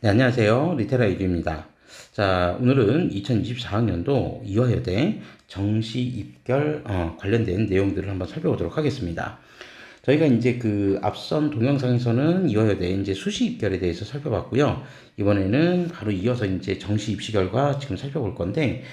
네, 안녕하세요. 리테라 이규입니다. 자, 오늘은 2024학년도 이화여대 정시 입결 관련된 내용들을 한번 살펴보도록 하겠습니다. 저희가 이제 그 앞선 동영상에서는 이화여대 이제 수시 입결에 대해서 살펴봤고요. 이번에는 바로 이어서 이제 정시 입시 결과 지금 살펴볼 건데,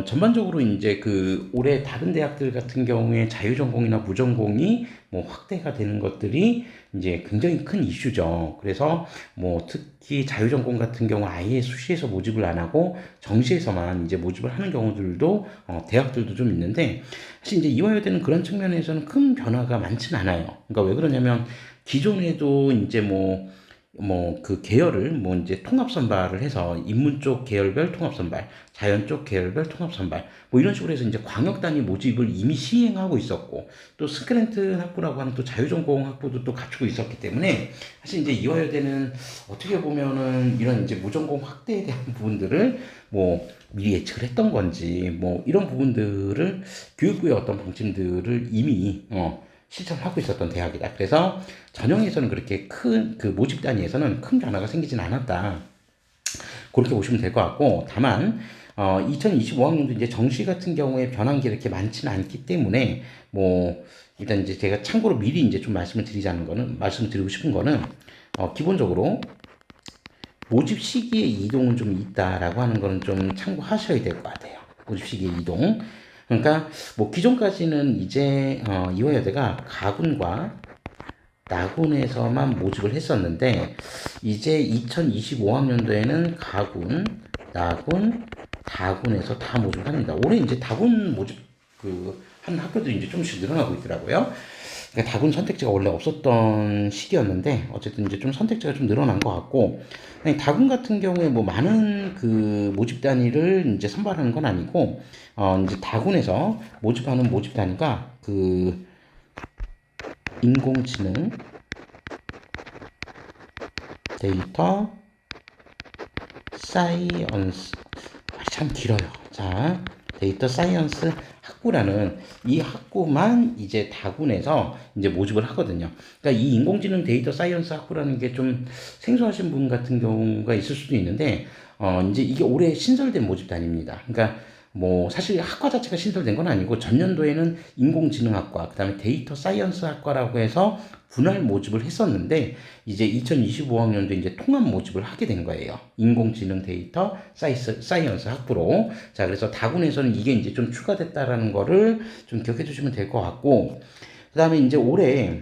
전반적으로 이제 그 올해 다른 대학들 같은 경우에 자유전공이나 부전공이 뭐 확대가 되는 것들이 이제 굉장히 큰 이슈죠. 그래서 뭐 특히 자유전공 같은 경우 아예 수시에서 모집을 안 하고 정시에서만 이제 모집을 하는 경우들도 대학들도 좀 있는데, 사실 이제 이화여대는 그런 측면에서는 큰 변화가 많지는 않아요. 그러니까 왜 그러냐면 기존에도 이제 그 계열을 뭐 이제 통합 선발을 해서 인문 쪽 계열별 통합 선발, 자연 쪽 계열별 통합 선발 뭐 이런 식으로 해서 이제 광역 단위 모집을 이미 시행하고 있었고, 또 스크랜튼 학부라고 하는 또 자유전공 학부도 또 갖추고 있었기 때문에 사실 이제 이화여대는 어떻게 보면은 이런 이제 무전공 확대에 대한 부분들을 뭐 미리 예측을 했던 건지 뭐 이런 부분들을 교육부의 어떤 방침들을 이미 실천하고 있었던 대학이다. 그래서 전형에서는 그렇게 큰 그 모집 단위에서는 큰 변화가 생기진 않았다. 그렇게 보시면 될 것 같고, 다만 2025학년도 이제 정시 같은 경우에 변한 게 이렇게 많지는 않기 때문에 뭐 일단 이제 제가 참고로 미리 이제 좀 말씀드리고 싶은 거는 기본적으로 모집 시기의 이동은 좀 있다라고 하는 거는 좀 참고하셔야 될 것 같아요. 모집 시기의 이동. 그러니까 뭐 기존까지는 이제 이화여대가 가군과 나군에서만 모집을 했었는데, 이제 2025학년도에는 가군, 나군, 다군에서 다 모집을 합니다. 올해 이제 다군 모집 한 학교들이 이제 조금씩 늘어나고 있더라고요. 그러니까 다군 선택지가 원래 없었던 시기였는데 어쨌든 이제 좀 선택지가 좀 늘어난 것 같고, 아니, 다군 같은 경우에 뭐 많은 그 모집 단위를 이제 선발하는 건 아니고 이제 다군에서 모집하는 모집 단위가 그 인공지능, 데이터, 사이언스, 참 길어요. 자, 데이터 사이언스 학부라는 이 학부만 이제 다군에서 이제 모집을 하거든요. 그러니까 이 인공지능 데이터 사이언스 학부라는 게 좀 생소하신 분 같은 경우가 있을 수도 있는데, 이제 이게 올해 신설된 모집단입니다. 그러니까 뭐 사실 학과 자체가 신설된 건 아니고 전년도에는 인공지능학과, 그다음에 데이터 사이언스 학과라고 해서 분할 모집을 했었는데, 이제 2025학년도 이제 통합 모집을 하게 된 거예요. 인공지능 데이터 사이언스 학부로. 자, 그래서 다군에서는 이게 이제 좀 추가됐다라는 거를 좀 기억해 주시면 될 것 같고, 그다음에 이제 올해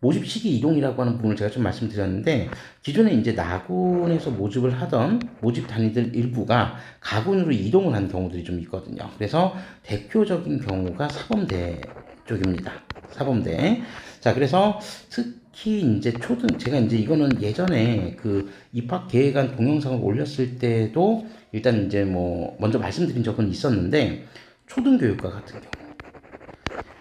모집 시기 이동이라고 하는 부분을 제가 좀 말씀드렸는데, 기존에 이제 나군에서 모집을 하던 모집 단위들 일부가 가군으로 이동을 한 경우들이 좀 있거든요. 그래서 대표적인 경우가 사범대 쪽입니다. 사범대. 자, 그래서 특히 이제 제가 이제 이거는 예전에 그 입학 계획안 동영상을 올렸을 때도 일단 이제 뭐 먼저 말씀드린 적은 있었는데, 초등교육과 같은 경우,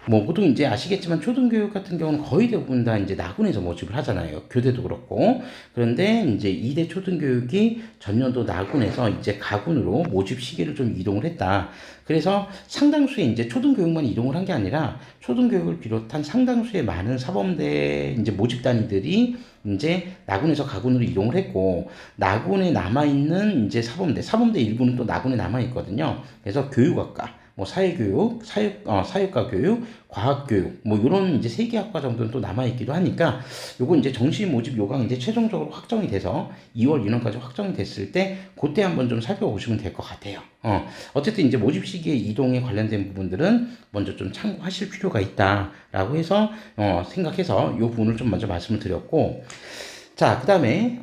뭐 보통 이제 아시겠지만 초등교육 같은 경우는 거의 대부분 다 이제 나군에서 모집을 하잖아요. 교대도 그렇고. 그런데 이제 2대 초등교육이 전년도 나군에서 이제 가군으로 모집 시기를 좀 이동을 했다. 그래서 상당수의 이제 초등교육만 이동을 한 게 아니라 초등교육을 비롯한 상당수의 많은 사범대 이제 모집 단위들이 이제 나군에서 가군으로 이동을 했고, 나군에 남아있는 이제 사범대 일부는 또 나군에 남아있거든요. 그래서 교육학과, 뭐 사회교육, 사육과 교육, 과학교육, 뭐 이런 이제 세 개 학과 정도는 또 남아 있기도 하니까, 요거 이제 정시 모집 요강 이제 최종적으로 확정이 돼서 2월 인원까지 확정이 됐을 때 그때 한번 좀 살펴보시면 될 것 같아요. 어쨌든 이제 모집 시기의 이동에 관련된 부분들은 먼저 좀 참고하실 필요가 있다라고 해서 생각해서 요 부분을 좀 먼저 말씀을 드렸고, 자, 그 다음에,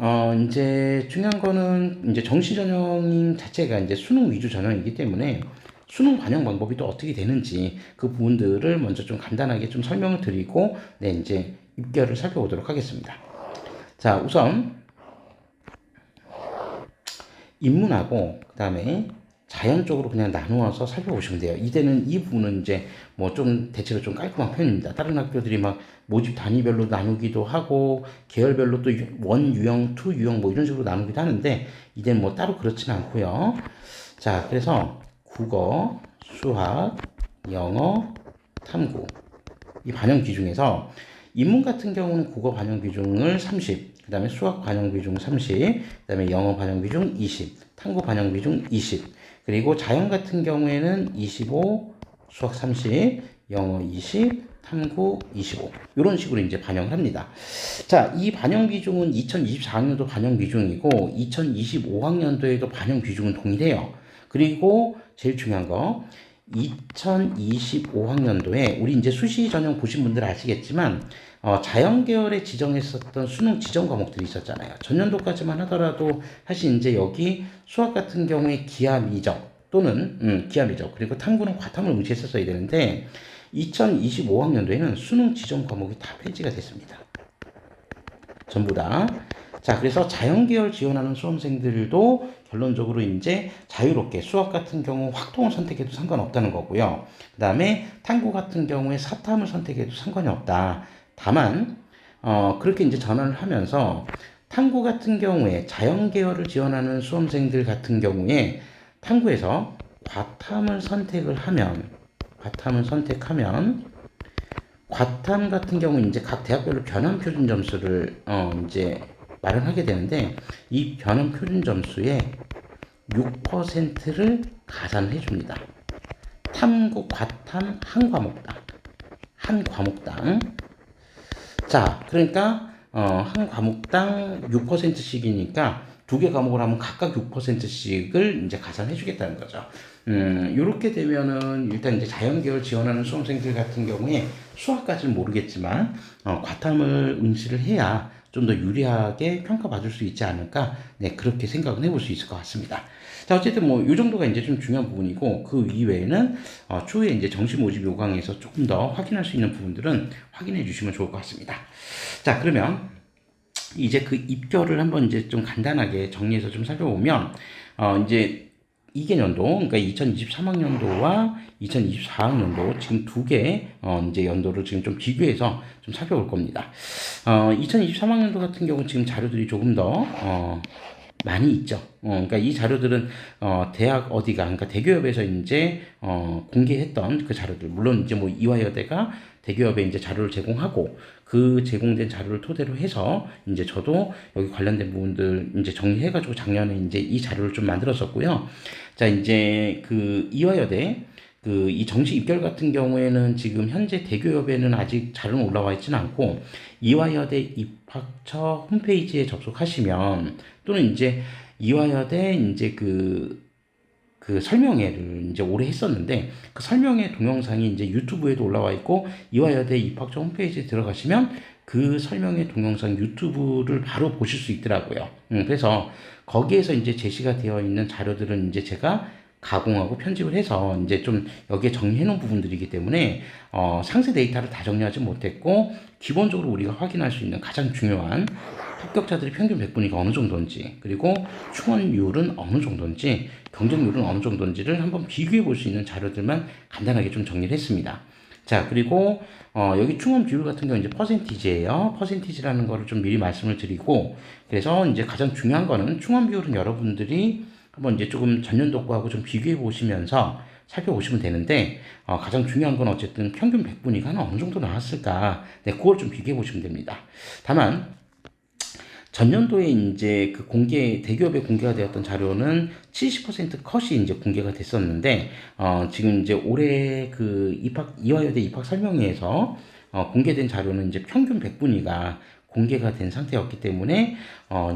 이제 중요한 거는 이제 정시 전형 자체가 이제 수능 위주 전형이기 때문에 수능 반영 방법이 또 어떻게 되는지 그 부분들을 먼저 좀 간단하게 좀 설명을 드리고, 네, 이제 입결을 살펴보도록 하겠습니다. 자, 우선 인문하고 그 다음에 자연 쪽으로 그냥 나누어서 살펴보시면 돼요. 이때는 이 부분은 이제 뭐 좀 대체로 좀 깔끔한 편입니다. 다른 학교들이 막 모집 단위별로 나누기도 하고 계열별로 또 원 유형, 투 유형 뭐 이런 식으로 나누기도 하는데, 이때는 뭐 따로 그렇지는 않고요. 자, 그래서 국어, 수학, 영어, 탐구 이 반영 기준에서 인문 같은 경우는 국어 반영 비중을 30, 그 다음에 수학 반영 비중 30, 그 다음에 영어 반영 비중 20, 탐구 반영 비중 20, 그리고 자연 같은 경우에는 25, 수학 30, 영어 20, 탐구 25 이런 식으로 이제 반영을 합니다. 자, 이 반영 비중은 2024학년도 반영 비중이고 2025학년도에도 반영 비중은 동일해요. 그리고 제일 중요한 거 2025학년도에 우리 이제 수시 전형 보신 분들 아시겠지만 자연 계열에 지정했었던 수능 지정 과목들이 있었잖아요. 전년도까지만 하더라도 사실 이제 여기 수학 같은 경우에 기하 미적 또는 기하 미적 그리고 탐구는 과탐을 응시했었어야 되는데 2025학년도에는 수능 지정 과목이 다 폐지가 됐습니다. 전부 다. 자, 그래서 자연계열 지원하는 수험생들도 결론적으로 이제 자유롭게 수학 같은 경우 확통을 선택해도 상관없다는 거고요. 그 다음에 탐구 같은 경우에 사탐을 선택해도 상관이 없다. 다만, 그렇게 이제 전환을 하면서 탐구 같은 경우에 자연계열을 지원하는 수험생들 같은 경우에 탐구에서 과탐을 선택하면 과탐 같은 경우 이제 각 대학별로 변환 표준 점수를 이제 마련하게 되는데 이 변환 표준 점수의 6%를 가산해 줍니다. 탐구 과탐 한 과목당. 자, 그러니까 한 과목당 6%씩이니까 두 개 과목을 하면 각각 6%씩을 이제 가산해 주겠다는 거죠. 요렇게 되면은 일단 이제 자연계열 지원하는 수험생들 같은 경우에 수학까지는 모르겠지만 과탐을 응시를 해야 좀 더 유리하게 평가받을 수 있지 않을까, 네, 그렇게 생각을 해볼 수 있을 것 같습니다. 자, 어쨌든 뭐 이 정도가 이제 좀 중요한 부분이고 그 이외에는 추후에 이제 정시 모집 요강에서 조금 더 확인할 수 있는 부분들은 확인해 주시면 좋을 것 같습니다. 자, 그러면 이제 그 입결을 한번 이제 좀 간단하게 정리해서 좀 살펴보면 이제 이개년도, 그러니까 2023학년도와 2024학년도 지금 두 개 이제 연도를 지금 좀 비교해서 좀 살펴볼 겁니다. 2023학년도 같은 경우 지금 자료들이 조금 더 많이 있죠. 그러니까 이 자료들은 대학 어디가, 그러니까 대기업에서 이제 공개했던 그 자료들, 물론 이제 뭐 이화여대가 대기업에 이제 자료를 제공하고 그 제공된 자료를 토대로 해서 이제 저도 여기 관련된 부분들 이제 정리해가지고 작년에 이제 이 자료를 좀 만들었었고요. 자, 이제 그 이화여대 그 이 정시 입결 같은 경우에는 지금 현재 대기업에는 아직 자료는 올라와 있지는 않고 이화여대 입학처 홈페이지에 접속하시면 또는 이제 이화여대 이제 그 설명회를 이제 올해 했었는데 그 설명회 동영상이 이제 유튜브에도 올라와 있고 이화여대 입학처 홈페이지에 들어가시면 그 설명회 동영상 유튜브를 바로 보실 수 있더라고요. 그래서 거기에서 이제 제시가 되어 있는 자료들은 이제 제가 가공하고 편집을 해서 이제 좀 여기에 정리해 놓은 부분들이기 때문에 상세 데이터를 다 정리하지 못했고 기본적으로 우리가 확인할 수 있는 가장 중요한 합격자들의 평균 백분위가 어느 정도인지 그리고 충원율은 어느 정도인지 경쟁률은 어느 정도인지를 한번 비교해 볼 수 있는 자료들만 간단하게 좀 정리를 했습니다. 자, 그리고 여기 충원 비율 같은 경우 이제 퍼센티지예요. 퍼센티지라는 거를 좀 미리 말씀을 드리고 그래서 이제 가장 중요한 거는 충원 비율은 여러분들이 한번 이제 조금 전년도 거하고 좀 비교해 보시면서 살펴보시면 되는데 가장 중요한 건 어쨌든 평균 백분위가 어느 정도 나왔을까, 네, 그걸 좀 비교해 보시면 됩니다. 다만 전년도에 이제 그 대기업에 공개가 되었던 자료는 70% 컷이 이제 공개가 됐었는데, 지금 이제 올해 그 이화여대 입학 설명회에서 공개된 자료는 이제 평균 백분위가 공개가 된 상태였기 때문에,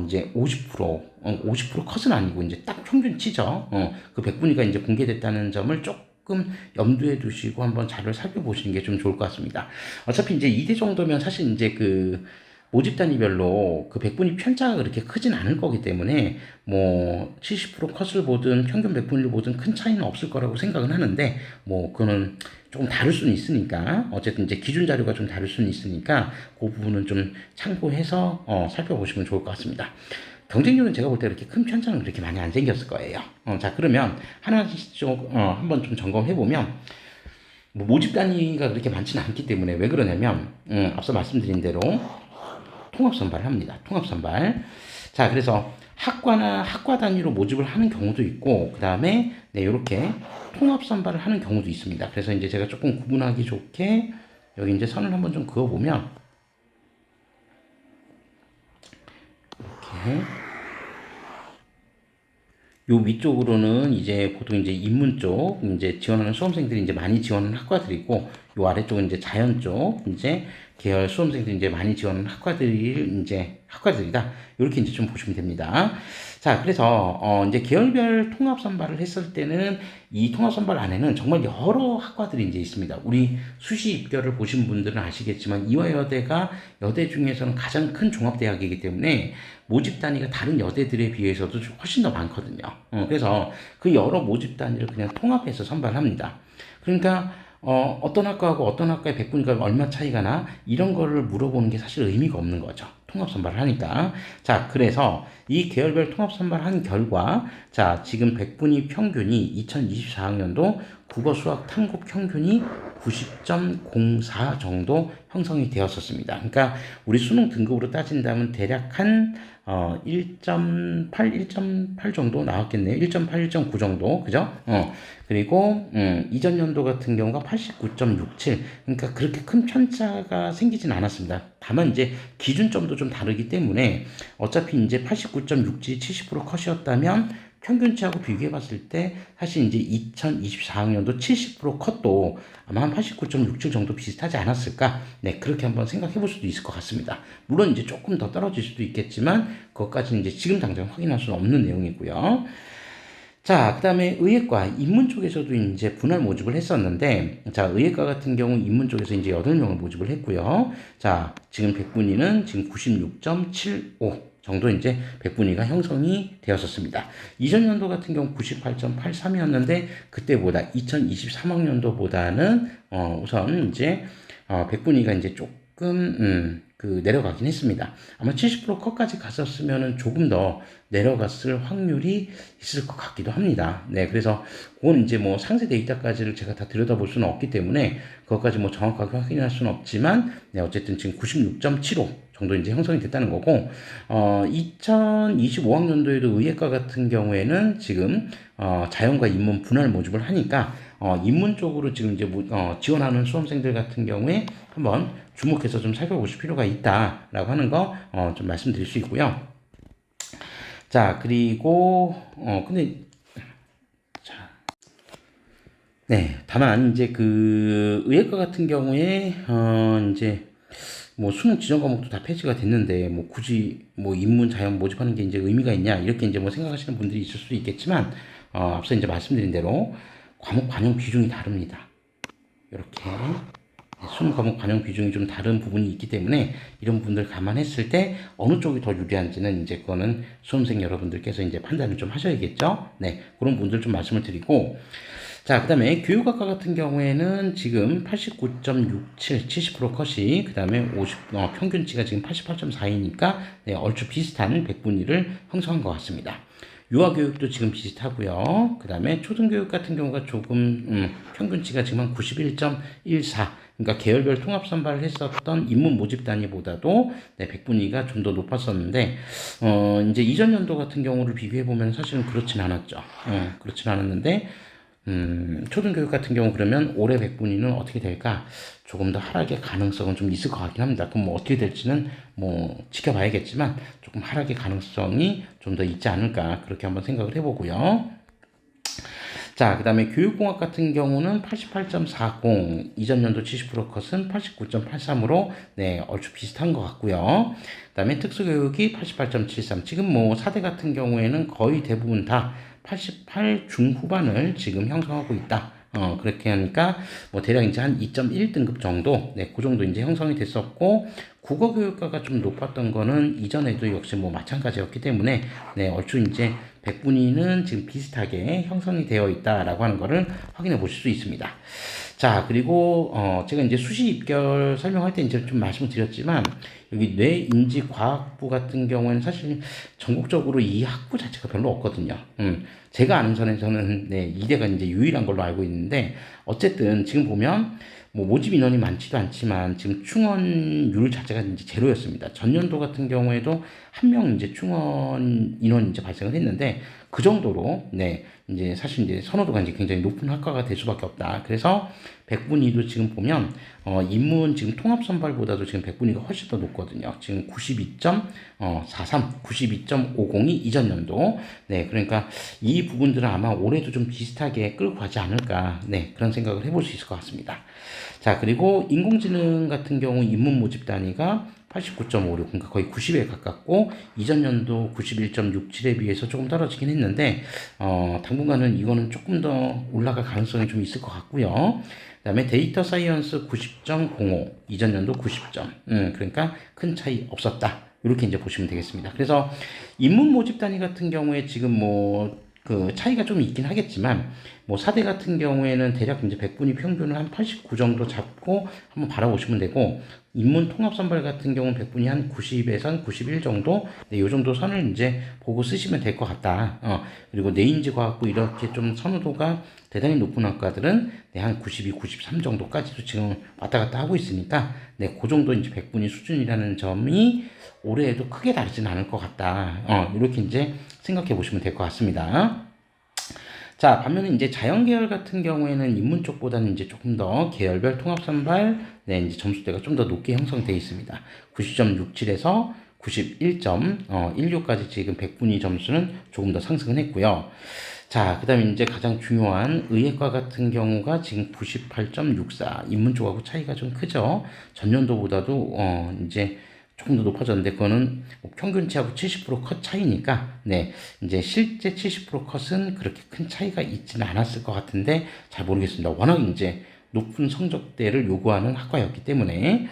이제 50% 컷은 아니고 이제 딱 평균치죠. 그 백분위가 이제 공개됐다는 점을 조금 염두에 두시고 한번 자료를 살펴보시는 게 좀 좋을 것 같습니다. 어차피 이제 2대 정도면 사실 이제 그 모집 단위별로 그 백분위 편차가 그렇게 크진 않을 거기 때문에 뭐 70% 컷을 보든 평균 백분위를 보든 큰 차이는 없을 거라고 생각은 하는데 뭐 그거는 조금 다를 수는 있으니까 어쨌든 이제 기준 자료가 좀 다를 수는 있으니까 그 부분은 좀 참고해서 살펴보시면 좋을 것 같습니다. 경쟁률은 제가 볼 때 그렇게 큰 편차는 그렇게 많이 안 생겼을 거예요. 자, 그러면 하나씩 한번 좀 점검해 보면 뭐 모집 단위가 그렇게 많지는 않기 때문에 왜 그러냐면 앞서 말씀드린 대로 통합선발을 합니다. 통합선발. 자, 그래서 학과나 학과 단위로 모집을 하는 경우도 있고, 그 다음에, 네, 요렇게 통합선발을 하는 경우도 있습니다. 그래서 이제 제가 조금 구분하기 좋게, 여기 이제 선을 한번 좀 그어보면, 네. 요 위쪽으로는 이제 보통 이제 인문 쪽 이제 지원하는 수험생들이 이제 많이 지원하는 학과들이고, 요 아래쪽은 이제 자연 쪽 이제 계열 수험생들이 이제 많이 지원하는 학과들이 이제 학과들이다. 이렇게 이제 좀 보시면 됩니다. 자, 그래서 이제 계열별 통합 선발을 했을 때는 이 통합 선발 안에는 정말 여러 학과들이 이제 있습니다. 우리 수시 입결을 보신 분들은 아시겠지만 이화여대가 여대 중에서는 가장 큰 종합대학이기 때문에 모집 단위가 다른 여대들에 비해서도 훨씬 더 많거든요. 그래서 그 여러 모집 단위를 그냥 통합해서 선발합니다. 그러니까 어떤 학과하고 어떤 학과의 백분위가 얼마 차이가 나 이런 거를 물어보는 게 사실 의미가 없는 거죠. 통합 선발을 하니까. 자, 그래서 이 계열별 통합 선발한 결과, 자, 지금 백분위 평균이 2024학년도 국어 수학 탐구 평균이 90.04 정도 형성이 되었었습니다. 그러니까 우리 수능 등급으로 따진다면 대략 한 1.8 정도 나왔겠네요. 1.8, 1.9 정도. 그죠? 그리고 이전 연도 같은 경우가 89.67. 그러니까 그렇게 큰 편차가 생기진 않았습니다. 다만 이제 기준점도 좀 다르기 때문에 어차피 이제 89.67, 70% 컷이었다면 평균치하고 비교해 봤을 때 사실 이제 2024학년도 70% 컷도 아마 한 89.67 정도 비슷하지 않았을까? 네, 그렇게 한번 생각해 볼 수도 있을 것 같습니다. 물론 이제 조금 더 떨어질 수도 있겠지만 그것까지는 이제 지금 당장 확인할 수는 없는 내용이고요. 자, 그 다음에 의예과, 인문 쪽에서도 이제 분할 모집을 했었는데, 자, 의예과 같은 경우 인문 쪽에서 이제 8명을 모집을 했고요. 자, 지금 백분위는 지금 96.75 정도 이제 백분위가 형성이 되었었습니다. 이전 연도 같은 경우 98.83이었는데, 그때보다 2023학년도보다는, 우선 이제, 백분위가 이제 조금, 내려가긴 했습니다. 아마 70% 컷까지 갔었으면 조금 더 내려갔을 확률이 있을 것 같기도 합니다. 네, 그래서 그건 이제 뭐 상세 데이터까지를 제가 다 들여다볼 수는 없기 때문에 그것까지 뭐 정확하게 확인할 수는 없지만, 네, 어쨌든 지금 96.75 정도 이제 형성이 됐다는 거고, 2025학년도에도 의예과 같은 경우에는 지금, 자연과 인문 분할 모집을 하니까, 인문 쪽으로 지금 이제 지원하는 수험생들 같은 경우에 한번 주목해서 좀 살펴보실 필요가 있다라고 하는 거, 좀 말씀드릴 수 있고요. 자, 그리고, 근데, 자, 네, 다만, 이제 의예과 같은 경우에, 이제, 뭐 수능 지정 과목도 다 폐지가 됐는데, 뭐 굳이 뭐 인문 자연 모집하는 게 이제 의미가 있냐, 이렇게 이제 뭐 생각하시는 분들이 있을 수도 있겠지만, 앞서 이제 말씀드린 대로 과목 반영 비중이 다릅니다. 이렇게. 수능 과목 반영 비중이 좀 다른 부분이 있기 때문에 이런 부분들 감안했을 때 어느 쪽이 더 유리한지는 이제 그거는 수험생 여러분들께서 이제 판단을 좀 하셔야겠죠. 네, 그런 부분들 좀 말씀을 드리고, 자, 그 다음에 교육학과 같은 경우에는 지금 89.67, 70% 컷이, 그 다음에 평균치가 지금 88.4이니까, 네, 얼추 비슷한 백분위를 형성한 것 같습니다. 유아교육도 지금 비슷하고요. 그 다음에 초등교육 같은 경우가 조금, 평균치가 지금 한 91.14. 그러니까 계열별 통합 선발을 했었던 인문 모집 단위보다도, 네, 백분위가 좀 더 높았었는데, 이제 이전 연도 같은 경우를 비교해보면 사실은 그렇진 않았죠. 그렇진 않았는데, 초등교육 같은 경우 그러면 올해 백분위는 어떻게 될까? 조금 더 하락의 가능성은 좀 있을 것 같긴 합니다. 그럼 뭐 어떻게 될지는 뭐 지켜봐야겠지만 조금 하락의 가능성이 좀 더 있지 않을까 그렇게 한번 생각을 해보고요. 자, 그 다음에 교육공학 같은 경우는 88.40, 이전 연도 70% 컷은 89.83으로, 네, 얼추 비슷한 것 같고요. 그 다음에 특수교육이 88.73, 지금 뭐 4대 같은 경우에는 거의 대부분 다 88 중후반을 지금 형성하고 있다. 그렇게 하니까 뭐 대략 이제 한 2.1등급 정도, 네, 그 정도 이제 형성이 됐었고, 국어교육과가 좀 높았던 거는 이전에도 역시 뭐 마찬가지였기 때문에, 네, 얼추 이제 백분위는 지금 비슷하게 형성이 되어 있다라고 하는 거를 확인해 보실 수 있습니다. 자, 그리고 제가 이제 수시 입결 설명할 때 이제 좀 말씀을 드렸지만 여기 뇌인지과학부 같은 경우에는 사실 전국적으로 이 학부 자체가 별로 없거든요. 제가 아는 선에서는 네, 이대가 이제 유일한 걸로 알고 있는데 어쨌든 지금 보면 뭐 모집 인원이 많지도 않지만 지금 충원율 자체가 이제 제로였습니다. 전년도 같은 경우에도 한 명 이제 충원 인원이 이제 발생을 했는데 그 정도로, 네, 이제 사실 이제 선호도가 이제 굉장히 높은 학과가 될 수밖에 없다. 그래서 백분위도 지금 보면, 인문 지금 통합선발보다도 지금 백분위가 훨씬 더 높거든요. 지금 92.43, 92.502 이전 연도. 네, 그러니까 이 부분들은 아마 올해도 좀 비슷하게 끌고 가지 않을까. 네, 그런 생각을 해볼 수 있을 것 같습니다. 자, 그리고 인공지능 같은 경우 인문 모집 단위가 89.56, 그러니까 거의 90에 가깝고, 이전 연도 91.67에 비해서 조금 떨어지긴 했는데, 당분간은 이거는 조금 더 올라갈 가능성이 좀 있을 것 같고요. 그 다음에 데이터 사이언스 90.05, 이전 연도 90점, 그러니까 큰 차이 없었다. 이렇게 이제 보시면 되겠습니다. 그래서 인문 모집 단위 같은 경우에 지금 그 차이가 좀 있긴 하겠지만, 4대 같은 경우에는 대략 이제 백분위 평균을 한 89 정도 잡고 한번 바라보시면 되고, 인문 통합 선발 같은 경우는 백분위 한 90에서 한 91 정도, 네, 요 정도 선을 이제 보고 쓰시면 될 것 같다. 그리고 내인지 과학부 이렇게 좀 선호도가 대단히 높은 학과들은 네, 한 92, 93 정도까지도 지금 왔다 갔다 하고 있으니까, 네, 그 정도 이제 백분위 수준이라는 점이 올해에도 크게 다르진 않을 것 같다. 이렇게 이제 생각해 보시면 될 것 같습니다. 자, 반면에 이제 자연계열 같은 경우에는 인문 쪽보다는 이제 조금 더 계열별 통합선발, 네, 이제 점수대가 좀 더 높게 형성되어 있습니다. 90.67에서 91.16까지 지금 백분위 점수는 조금 더 상승을 했고요. 자, 그 다음에 이제 가장 중요한 의예과 같은 경우가 지금 98.64, 인문 쪽하고 차이가 좀 크죠. 전년도보다도, 이제 조금 더 높아졌는데, 그거는 평균치하고 70%컷 차이니까, 네, 이제 실제 70% 컷은 그렇게 큰 차이가 있지는 않았을 것 같은데, 잘 모르겠습니다. 워낙 이제 높은 성적대를 요구하는 학과였기 때문에.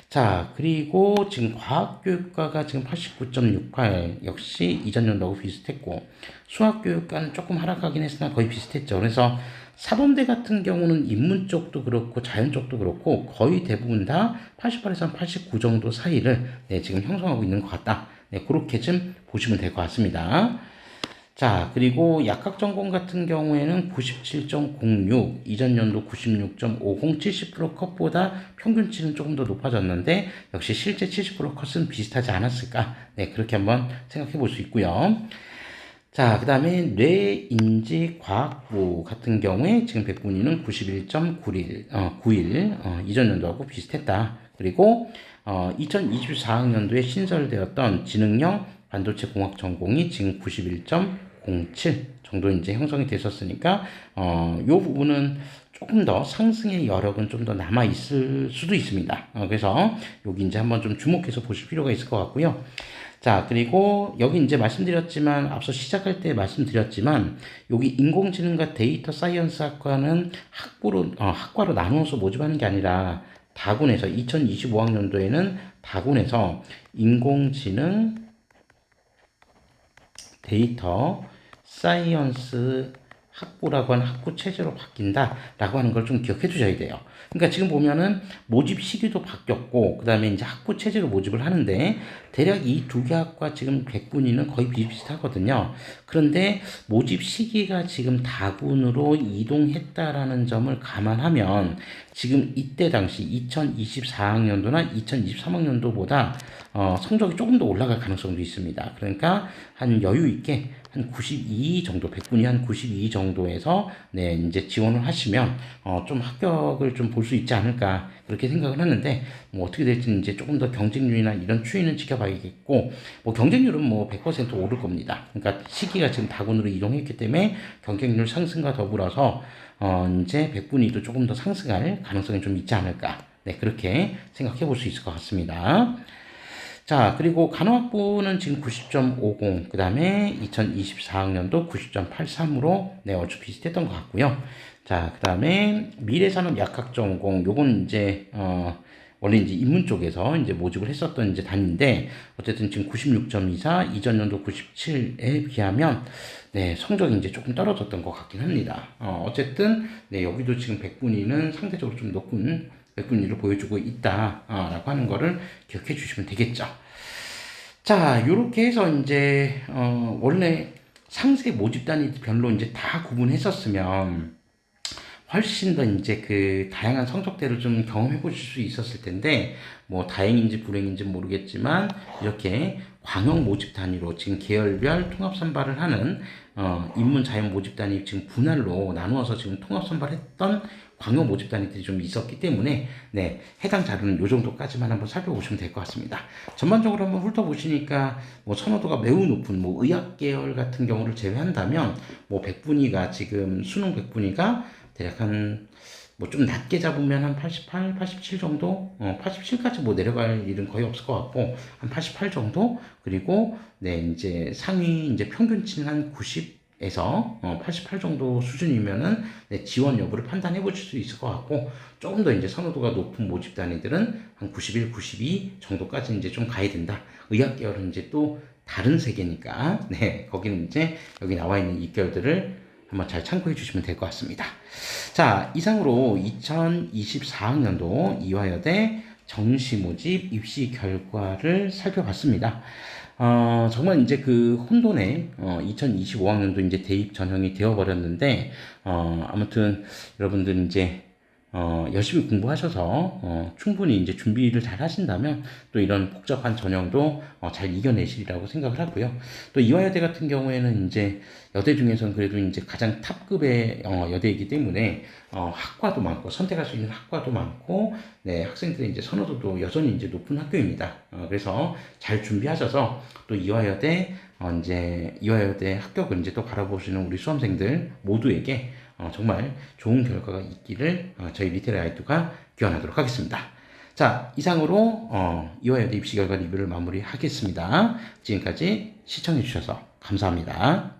자, 그리고 지금 과학교육과가 지금 89.68, 역시 이전 연도하고 비슷했고, 수학교육과는 조금 하락하긴 했으나 거의 비슷했죠. 그래서 사범대 같은 경우는 인문 쪽도 그렇고 자연 쪽도 그렇고 거의 대부분 다 88에서 89 정도 사이를 네, 지금 형성하고 있는 것 같다. 네, 그렇게 좀 보시면 될 것 같습니다. 자, 그리고 약학전공 같은 경우에는 97.06, 이전 연도 96.50, 70% 컷보다 평균치는 조금 더 높아졌는데, 역시 실제 70% 컷은 비슷하지 않았을까? 네, 그렇게 한번 생각해 볼 수 있고요. 자, 그 다음에 뇌인지과학부 같은 경우에 지금 백분위는 91.91, 91, 이전 연도하고 비슷했다. 그리고 2024학년도에 신설되었던 지능형 반도체 공학 전공이 지금 91.07 정도 이제 형성이 됐었으니까, 요 부분은 조금 더 상승의 여력은 좀 더 남아 있을 수도 있습니다. 그래서 여기 이제 한번 좀 주목해서 보실 필요가 있을 것 같고요. 자, 그리고 여기 이제 말씀드렸지만, 앞서 시작할 때 말씀드렸지만, 여기 인공지능과 데이터 사이언스 학과는 학과로 나누어서 모집하는 게 아니라, 다군에서, 2025학년도에는 다군에서 인공지능, 데이터, 사이언스 학부라고 하는 학부 체제로 바뀐다라고 하는 걸 좀 기억해 두셔야 돼요. 그러니까 지금 보면은 모집 시기도 바뀌었고, 그 다음에 이제 학부 체제로 모집을 하는데, 대략 이 두 개 학과 지금 백분위는 거의 비슷비슷하거든요. 그런데 모집 시기가 지금 다군으로 이동했다라는 점을 감안하면, 지금 이때 당시 2024학년도나 2023학년도보다 성적이 조금 더 올라갈 가능성도 있습니다. 그러니까 한 여유 있게 한 92 정도, 백분위 한 92 정도에서 네, 이제 지원을 하시면 좀 합격을 좀 볼 수 있지 않을까 그렇게 생각을 하는데, 어떻게 될지는 이제 조금 더 경쟁률이나 이런 추이는 지켜봐야겠고, 경쟁률은 100% 오를 겁니다. 그러니까 시기가 지금 다군으로 이동했기 때문에 경쟁률 상승과 더불어서 이제 백분위도 조금 더 상승할 가능성이 좀 있지 않을까. 네, 그렇게 생각해 볼 수 있을 것 같습니다. 자, 그리고 간호학부는 지금 90.50, 그 다음에 2024학년도 90.83으로 네, 얼추 비슷했던 것 같고요. 자, 그 다음에 미래산업 약학전공, 요건 이제, 원래 이제 인문 쪽에서 이제 모집을 했었던 이제 단인데, 어쨌든 지금 96.24, 이전 연도 97에 비하면, 네, 성적이 이제 조금 떨어졌던 것 같긴 합니다. 어쨌든, 네, 여기도 지금 백분위는 상대적으로 좀 높은 백분위를 보여주고 있다라고 하는 거를 기억해 주시면 되겠죠. 자, 요렇게 해서 이제 원래 상세 모집단이 별로 이제 다 구분했었으면 훨씬 더 이제 그 다양한 성적대를 좀 경험해 보실 수 있었을 텐데, 뭐 다행인지 불행인지 모르겠지만 이렇게 광역 모집 단위로 지금 계열별 통합 선발을 하는 인문 자연 모집 단위 지금 분할로 나누어서 지금 통합 선발했던 광역 모집 단위들이 좀 있었기 때문에, 네, 해당 자료는 요 정도까지만 한번 살펴보시면 될 것 같습니다. 전반적으로 한번 훑어보시니까 뭐 선호도가 매우 높은 뭐 의학 계열 같은 경우를 제외한다면 뭐 백분위가 지금 수능 백분위가 대략 한 뭐 좀 낮게 잡으면 한 88, 87 정도, 87까지 뭐 내려갈 일은 거의 없을 것 같고 한 88 정도. 그리고 네 이제 상위 이제 평균치는 한 90에서 88 정도 수준이면은 네, 지원 여부를 판단해 보실 수 있을 것 같고, 조금 더 이제 선호도가 높은 모집 단위들은 한 91, 92 정도까지 이제 좀 가야 된다. 의학 계열은 이제 또 다른 세계니까, 네, 거기는 이제 여기 나와 있는 이 계열들을 한번 잘 참고해 주시면 될 것 같습니다. 자, 이상으로 2024학년도 이화여대 정시 모집 입시 결과를 살펴봤습니다. 정말 이제 그 혼돈의 2025학년도 이제 대입 전형이 되어버렸는데, 아무튼 여러분들 이제 열심히 공부하셔서 충분히 이제 준비를 잘 하신다면 또 이런 복잡한 전형도 잘 이겨내시리라고 생각을 하고요. 또 이화여대 같은 경우에는 이제 여대 중에서는 그래도 이제 가장 탑급의 여대이기 때문에 학과도 많고 선택할 수 있는 학과도 많고, 네, 학생들의 이제 선호도도 여전히 이제 높은 학교입니다. 그래서 잘 준비하셔서 또 이제 이화여대 합격을 이제 또 바라보시는 우리 수험생들 모두에게 정말 좋은 결과가 있기를 저희 리테일 아이투가 기원하도록 하겠습니다. 자, 이상으로 이화여대 입시 결과 리뷰를 마무리하겠습니다. 지금까지 시청해 주셔서 감사합니다.